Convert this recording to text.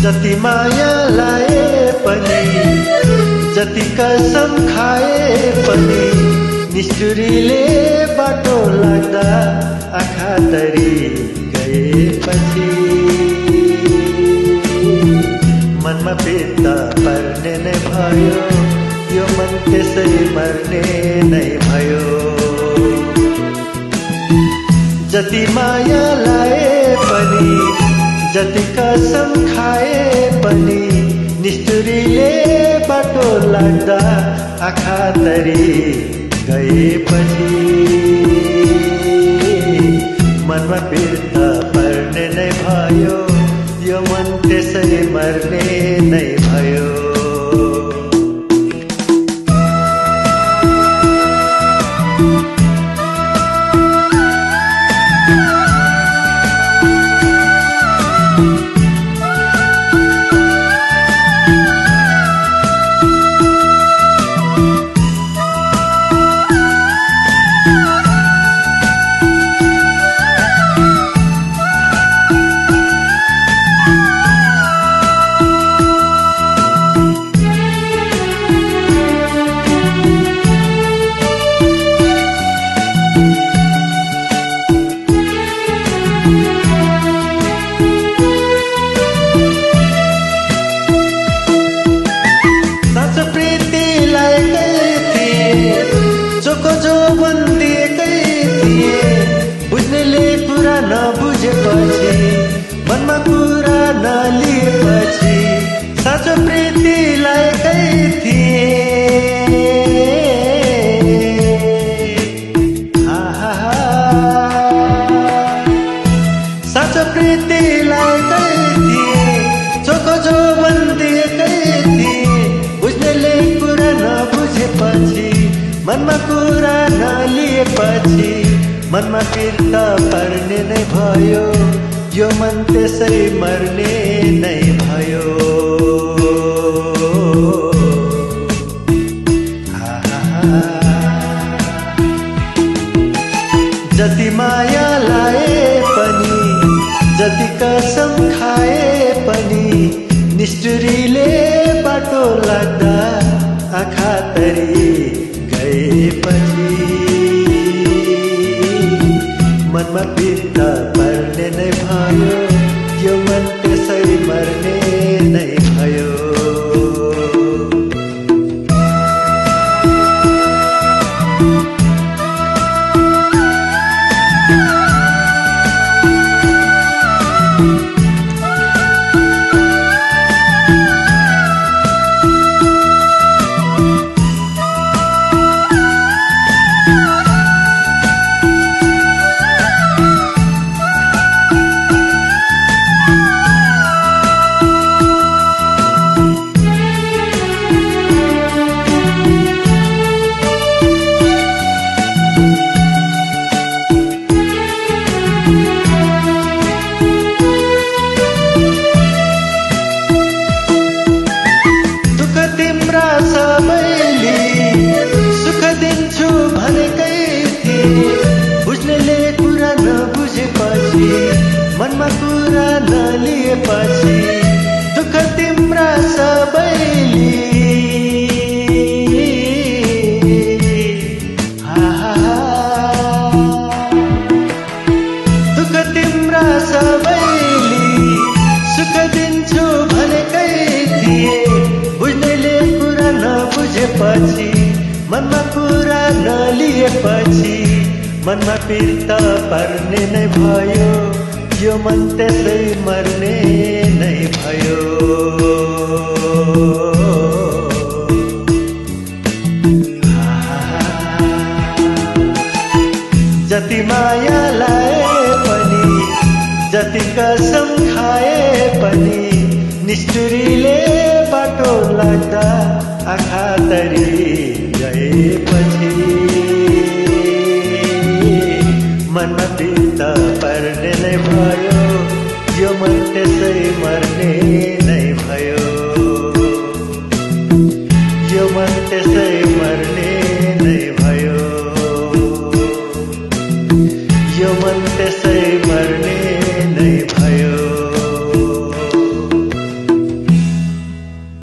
जति माया लाए पनि, जति कसम खाए पनि, निष्ठुरीले बाटो लाग्दा आँखा तरी गएपछि मनमा पित्त पर्ने नै भयो, यो मन त्यसै मर्ने नै भयो। जति माया लाए पनि, जति कसम खाए पनि, निष्ठुरीले बाटो लाग्दा आँखा तरी गएपछि मनमा पित्त पर्ने नै भयो, यो मन त्यसै मर्ने नै भयो। जो बन्दिएकै थिए, बुझ्नेले कुरा नबुझेपछि, मनमा कुरा नलिएपछि, साँचो प्रीति लागेकै थिए। साँचो प्रीति लागेकै थिए, जो बन्दिएकै थिए, बुझ्नेले कुरा नबुझेपछि, मनमा कुरा नलिएपछि, मनमा पिर्त पर्ने नै भयो, यो मन त्यसै मर्ने नै भयो। जति माया लाए पनि, जति कसम खाए पनि, निष्ठुरीले बाटो लाग्दा आँखा तरी गएपछि मनमा पित्त पर्ने नै भयो, यो मन त्यसै मर्ने नै भयो। सुख दिन्छु भनेकै थिए, बुझ्नेले कुरा नबुझेपछि, मनमा कुरा नलिएपछि, दुःख तिम्रा सबैले। दुःख तिम्रा सबैले, सुख दिन्छु भनेकै थिए, बुझ्नेले कुरा नबुझेपछि, मनमा कुरा नलिएपछि, मनमा पिर्त पर्ने नै भयो, यो मन त्यसै मर्ने नै भयो। जति माया लाए पनि, जति कसम खाए पनि, निष्ठुरीले बाटो लाग्दा आँखा तरी गएपछि मनमा पित्त पर्ने नै भयो, यो मन त्यसै मर्ने नै भयो, यो मन त्यसै मर्ने नै भयो।